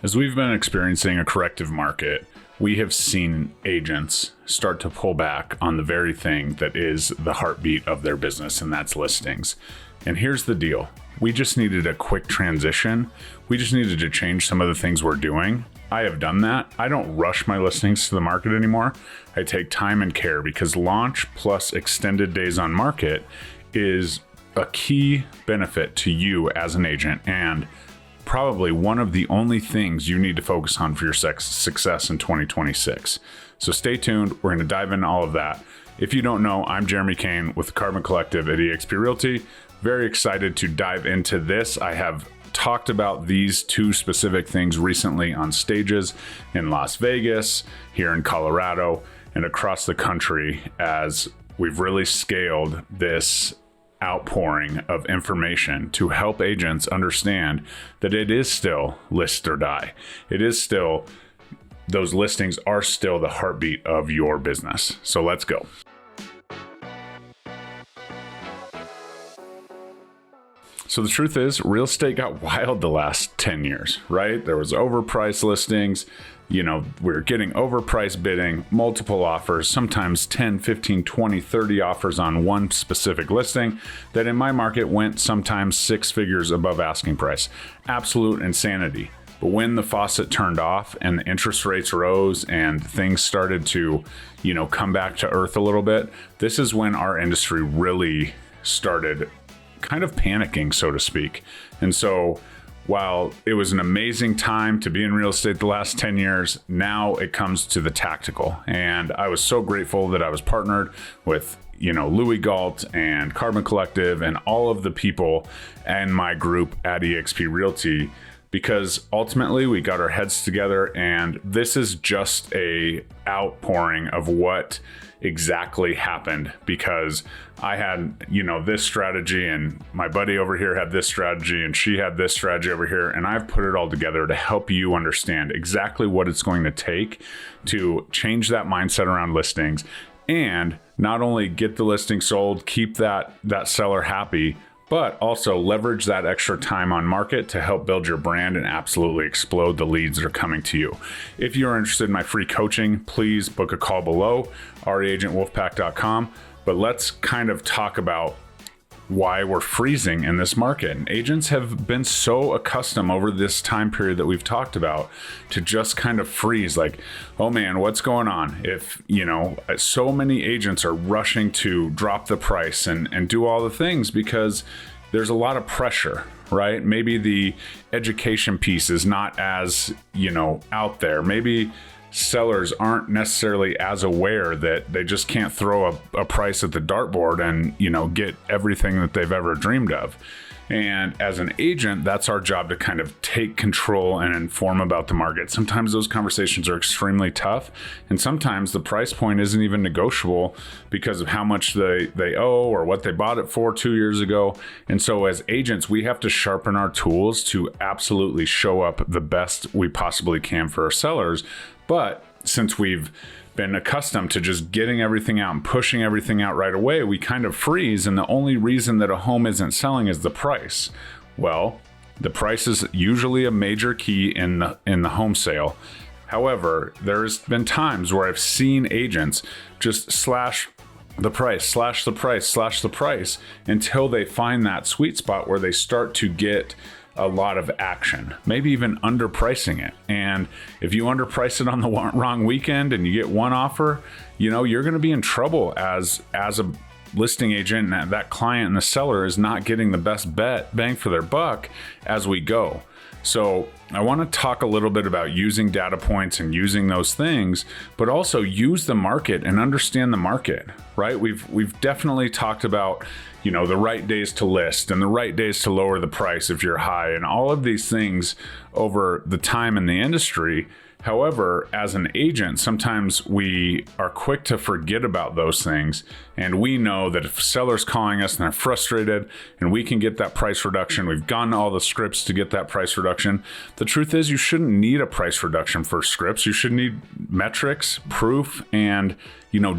As we've been experiencing a corrective market, we have seen agents start to pull back on the very thing that is the heartbeat of their business, and that's listings. And here's the deal. We just needed a quick transition. We just needed to change some of the things we're doing. I have done that. I don't rush my listings to the market anymore. I take time and care because launch plus extended days on market is a key benefit to you as an agent, and probably one of the only things you need to focus on for your success in 2026. So stay tuned. We're going to dive into all of that. If you don't know, I'm Jeremy Kane with the Carbon Collective at eXp Realty. Very excited to dive into this. I have talked about these two specific things recently on stages in Las Vegas, here in Colorado, and across the country as we've really scaled this outpouring of information to help agents understand that it is still list or die. It is still, those listings are still the heartbeat of your business. So let's go. So the truth is, real estate got wild the last 10 years, right? There was overpriced listings. We were getting overpriced bidding, multiple offers, sometimes 10, 15, 20, 30 offers on one specific listing that in my market went sometimes 6 figures above asking price. Absolute insanity. But when the faucet turned off and the interest rates rose and things started to, come back to earth a little bit, this is when our industry really started kind of panicking, so to speak. And so while it was an amazing time to be in real estate the last 10 years, now it comes to the tactical. And I was so grateful that I was partnered with, Louis Galt and Carbon Collective and all of the people and my group at eXp Realty, because ultimately we got our heads together, and this is just a outpouring of what exactly happened, because I had, this strategy, and my buddy over here had this strategy, and she had this strategy over here, and I've put it all together to help you understand exactly what it's going to take to change that mindset around listings, and not only get the listing sold, keep that seller happy, but also leverage that extra time on market to help build your brand and absolutely explode the leads that are coming to you. If you're interested in my free coaching, please book a call below, reagentwolfpack.com. But let's kind of talk about why we're freezing in this market. And agents have been so accustomed over this time period that we've talked about to just kind of freeze, like, oh man, what's going on? If, so many agents are rushing to drop the price and do all the things because there's a lot of pressure, right? Maybe the education piece is not as, out there. Maybe sellers aren't necessarily as aware that they just can't throw a price at the dartboard and, get everything that they've ever dreamed of. And as an agent, that's our job to kind of take control and inform about the market. Sometimes those conversations are extremely tough, and sometimes the price point isn't even negotiable because of how much they owe or what they bought it for 2 years ago. And so as agents, we have to sharpen our tools to absolutely show up the best we possibly can for our sellers. But since we've been accustomed to just getting everything out and pushing everything out right away, we kind of freeze. And the only reason that a home isn't selling is the price. Well, the price is usually a major key in the home sale. However, there's been times where I've seen agents just slash the price until they find that sweet spot where they start to get a lot of action, maybe even underpricing it. And if you underprice it on the wrong weekend and you get one offer, you're going to be in trouble as a listing agent, and that client and the seller is not getting the best bang for their buck as we go. So I want to talk a little bit about using data points and using those things, but also use the market and understand the market, right? We've definitely talked about, the right days to list and the right days to lower the price if you're high, and all of these things over the time in the industry. However, as an agent, sometimes we are quick to forget about those things. And we know that if a seller's calling us and they're frustrated and we can get that price reduction, we've gone all the scripts to get that price reduction. The truth is, you shouldn't need a price reduction for scripts. You should need metrics, proof, and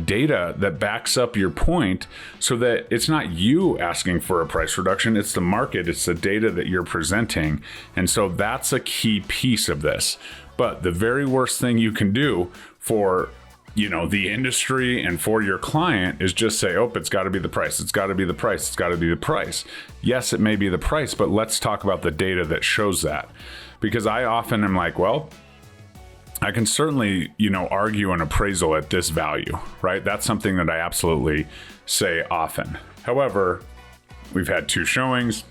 data that backs up your point, so that it's not you asking for a price reduction, it's the market, it's the data that you're presenting. And so that's a key piece of this. But the very worst thing you can do for the industry and for your client is just say, oh, it's got to be the price. It's got to be the price. It's got to be the price. Yes, it may be the price, but let's talk about the data that shows that. Because I often am like, well, I can certainly, argue an appraisal at this value, right? That's something that I absolutely say often. However, we've had 2 showings.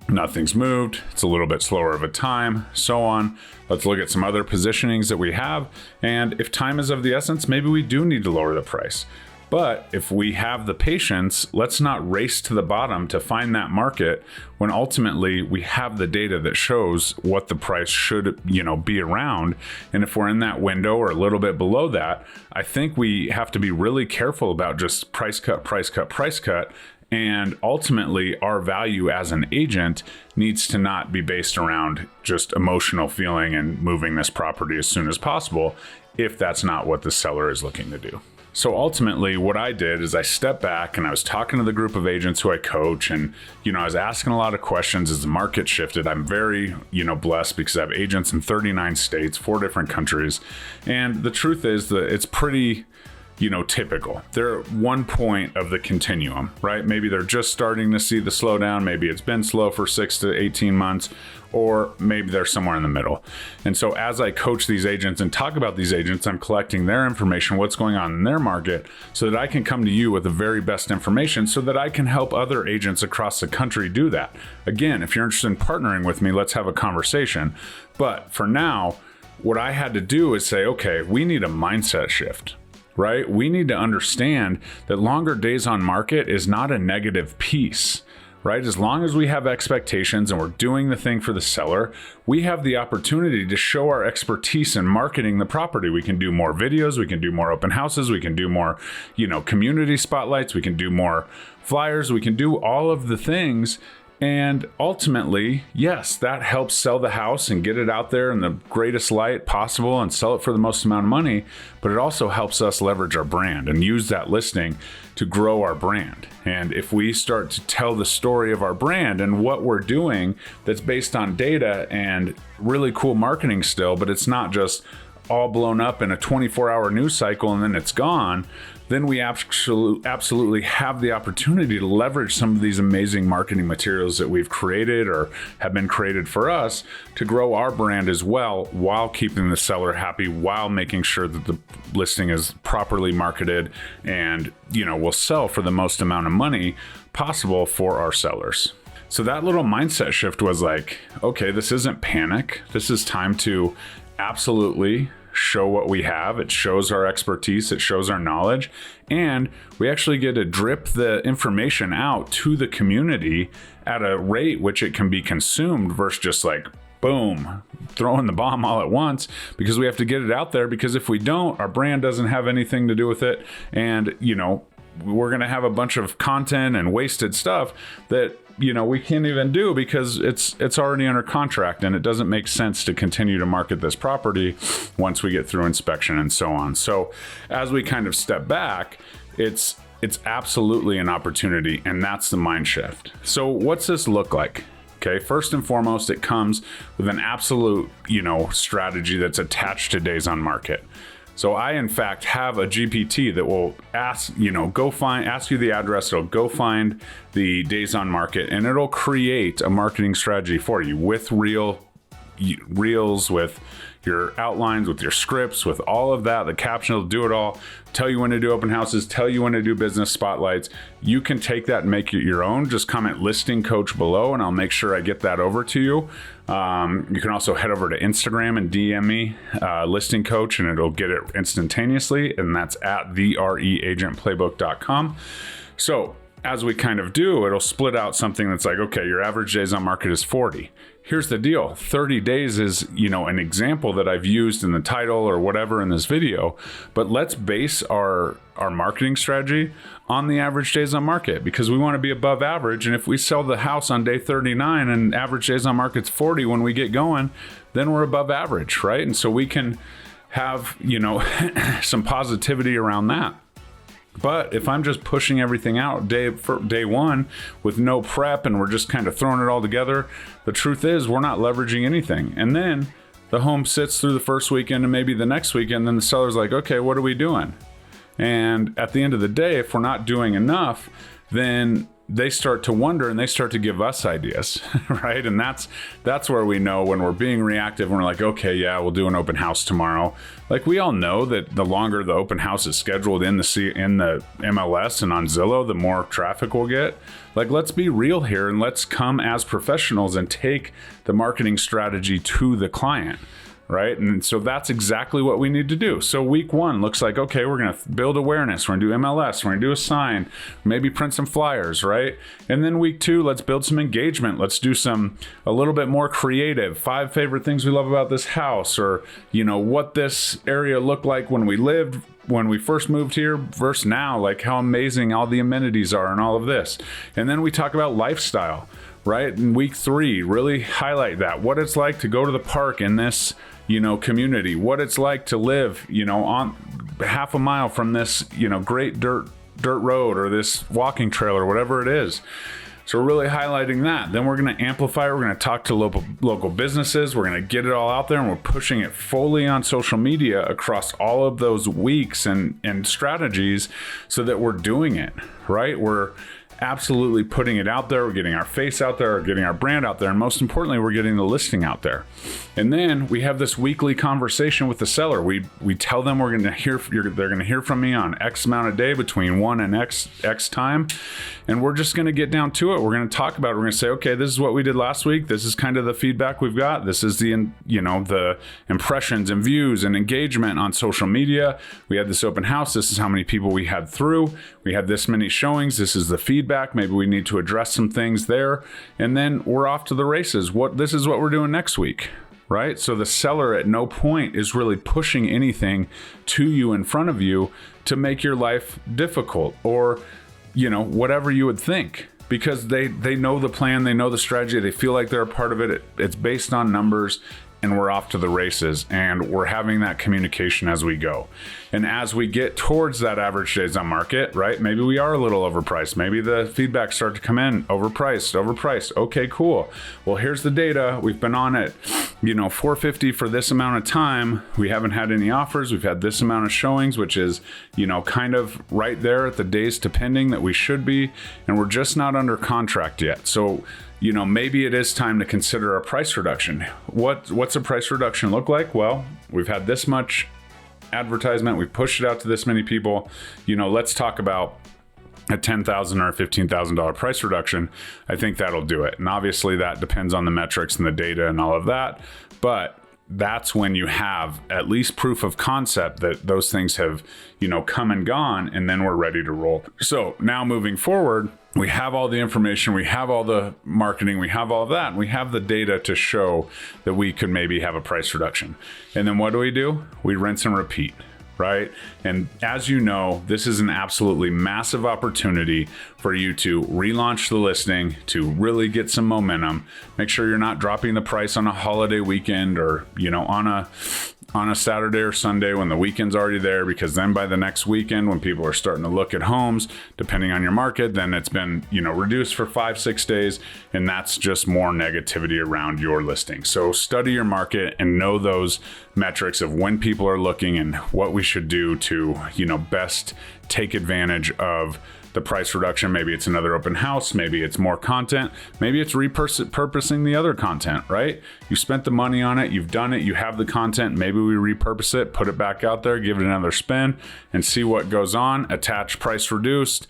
Nothing's moved. It's a little bit slower of a time, so on. Let's look at some other positionings that we have. And if time is of the essence, maybe we do need to lower the price. But if we have the patience, let's not race to the bottom to find that market when ultimately we have the data that shows what the price should, be around. And if we're in that window or a little bit below that, I think we have to be really careful about just price cut. And ultimately, our value as an agent needs to not be based around just emotional feeling and moving this property as soon as possible if that's not what the seller is looking to do. So ultimately, what I did is I stepped back and I was talking to the group of agents who I coach, and I was asking a lot of questions as the market shifted. I'm very, blessed because I have agents in 39 states, 4 different countries. And the truth is that it's pretty typical. They're at one point of the continuum, right? Maybe they're just starting to see the slowdown. Maybe it's been slow for 6 to 18 months, or maybe they're somewhere in the middle. And so as I coach these agents and talk about these agents, I'm collecting their information, what's going on in their market, so that I can come to you with the very best information so that I can help other agents across the country do that. Again, if you're interested in partnering with me, let's have a conversation. But for now, what I had to do is say, okay, we need a mindset shift. Right? We need to understand that longer days on market is not a negative piece, right? As long as we have expectations and we're doing the thing for the seller, we have the opportunity to show our expertise in marketing the property. We can do more videos, we can do more open houses, we can do more, community spotlights, we can do more flyers, we can do all of the things. And ultimately, yes, that helps sell the house and get it out there in the greatest light possible and sell it for the most amount of money. But it also helps us leverage our brand and use that listing to grow our brand. And if we start to tell the story of our brand and what we're doing that's based on data and really cool marketing still, but it's not just all blown up in a 24-hour news cycle and then it's gone, then we absolutely have the opportunity to leverage some of these amazing marketing materials that we've created or have been created for us to grow our brand as well, while keeping the seller happy, while making sure that the listing is properly marketed and, will sell for the most amount of money possible for our sellers. So that little mindset shift was like, okay, this isn't panic. This is time to absolutely show what we have. It shows our expertise, it shows our knowledge, and we actually get to drip the information out to the community at a rate which it can be consumed versus just like, boom, throwing the bomb all at once, because we have to get it out there, because if we don't, our brand doesn't have anything to do with it. And, we're going to have a bunch of content and wasted stuff that, we can't even do because it's already under contract, and it doesn't make sense to continue to market this property once we get through inspection and so on. So as we kind of step back, it's absolutely an opportunity, and that's the mind shift. So what's this look like? Okay, first and foremost, it comes with an absolute, strategy that's attached to days on market. So I, in fact, have a GPT that will ask you the address, it'll go find the days on market, and it'll create a marketing strategy for you with reels, with your outlines, with your scripts, with all of that. The caption will do it all, tell you when to do open houses, tell you when to do business spotlights. You can take that and make it your own. Just comment listing coach below, and I'll make sure I get that over to you. You can also head over to Instagram and DM me listing coach, and it'll get it instantaneously. And that's at thereagentplaybook.com. So as we kind of do, it'll split out something that's like, okay, your average days on market is 40. Here's the deal. 30 days is, an example that I've used in the title or whatever in this video, but let's base our marketing strategy on the average days on market, because we want to be above average. And if we sell the house on day 39 and average days on market's 40 when we get going, then we're above average, right? And so we can have, some positivity around that. But if I'm just pushing everything out for day one with no prep and we're just kind of throwing it all together, the truth is we're not leveraging anything. And then the home sits through the first weekend and maybe the next weekend, then the seller's like, okay, what are we doing? And at the end of the day, if we're not doing enough, then they start to wonder and they start to give us ideas, right? And that's where we know when we're being reactive and we're like, okay, yeah, we'll do an open house tomorrow. Like, we all know that the longer the open house is scheduled in the MLS and on Zillow, the more traffic we'll get. Like, let's be real here and let's come as professionals and take the marketing strategy to the client. Right. And so that's exactly what we need to do. So week one looks like, okay, we're going to build awareness. We're going to do MLS. We're going to do a sign, maybe print some flyers. Right. And then week two, let's build some engagement. Let's do a little bit more creative. 5 favorite things we love about this house, or, what this area looked like when we first moved here versus now, like how amazing all the amenities are and all of this. And then we talk about lifestyle. Right. In week 3, really highlight that, what it's like to go to the park in this, community, what it's like to live, on half a mile from this, great dirt road or this walking trail or whatever it is. So we're really highlighting that. Then we're going to amplify. We're going to talk to local businesses. We're going to get it all out there, and we're pushing it fully on social media across all of those weeks and strategies so that we're doing it, right? We're absolutely putting it out there. We're getting our face out there, we're getting our brand out there, and most importantly, we're getting the listing out there. And then we have this weekly conversation with the seller. We tell them they're going to hear from me on X amount of day between 1 and X time, and we're just going to get down to it. We're going to talk about it. We're going to say, okay, this is what we did last week. This is kind of the feedback we've got. This is the impressions and views and engagement on social media. We had this open house. This is how many people we had through. We had this many showings. This is the feedback. Maybe we need to address some things there. And then we're off to the races. This is what we're doing next week, right? So the seller at no point is really pushing anything to you in front of you to make your life difficult or, whatever you would think, because they know the plan, they know the strategy, they feel like they're a part of it. It's based on numbers. And we're off to the races, and we're having that communication as we go. And as we get towards that average days on market, right? Maybe we are a little overpriced. Maybe the feedback start to come in, overpriced. Okay, cool. Well, here's the data. We've been on it, $450 for this amount of time. We haven't had any offers. We've had this amount of showings, which is, kind of right there at the days to pending that we should be. And we're just not under contract yet. So, maybe it is time to consider a price reduction. What's a price reduction look like? Well, we've had this much advertisement. We've pushed it out to this many people. Let's talk about a $10,000 or a $15,000 price reduction. I think that'll do it. And obviously that depends on the metrics and the data and all of that. But that's when you have at least proof of concept that those things have, come and gone, and then we're ready to roll. So now moving forward, we have all the information, we have all the marketing, we have all of that, and we have the data to show that we could maybe have a price reduction. And then what do? We rinse and repeat, right? And as you know, this is an absolutely massive opportunity for you to relaunch the listing, to really get some momentum. Make sure you're not dropping the price on a holiday weekend or, on a Saturday or Sunday when the weekend's already there, because then by the next weekend, when people are starting to look at homes, depending on your market, then it's been, reduced for 5-6 days. And that's just more negativity around your listing. So study your market and know those metrics of when people are looking and what we should do to, best take advantage of the price reduction. Maybe it's another open house, maybe it's more content, maybe it's repurposing the other content, right? You spent the money on it, you've done it, you have the content, maybe we repurpose it, put it back out there, give it another spin and see what goes on, attach price reduced,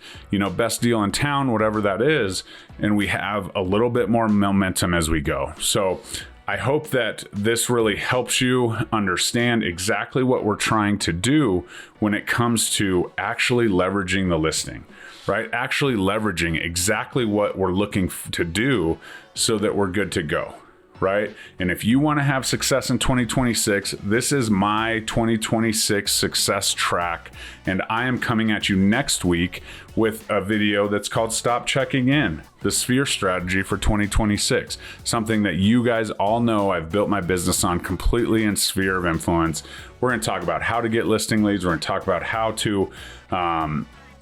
best deal in town, whatever that is, and we have a little bit more momentum as we go. So I hope that this really helps you understand exactly what we're trying to do when it comes to actually leveraging the listing, right? Actually leveraging exactly what we're looking to do so that we're good to go, right? And if you want to have success in 2026, this is my 2026 success track. And I am coming at you next week with a video that's called Stop Checking In, the Sphere Strategy for 2026. Something that you guys all know I've built my business on completely in Sphere of Influence. We're going to talk about how to get listing leads. We're going to talk about how to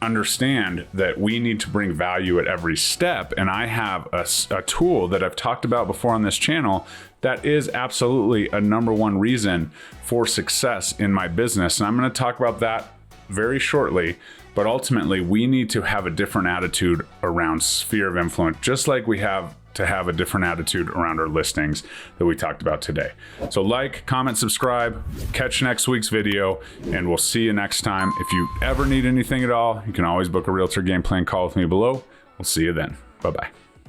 understand that we need to bring value at every step. And I have a tool that I've talked about before on this channel that is absolutely a number one reason for success in my business. And I'm going to talk about that very shortly. But ultimately, we need to have a different attitude around sphere of influence, just like we have to have a different attitude around our listings that we talked about today. So like, comment, subscribe, catch next week's video, and we'll see you next time. If you ever need anything at all, you can always book a realtor game plan call with me below. We'll see you then. Bye-bye.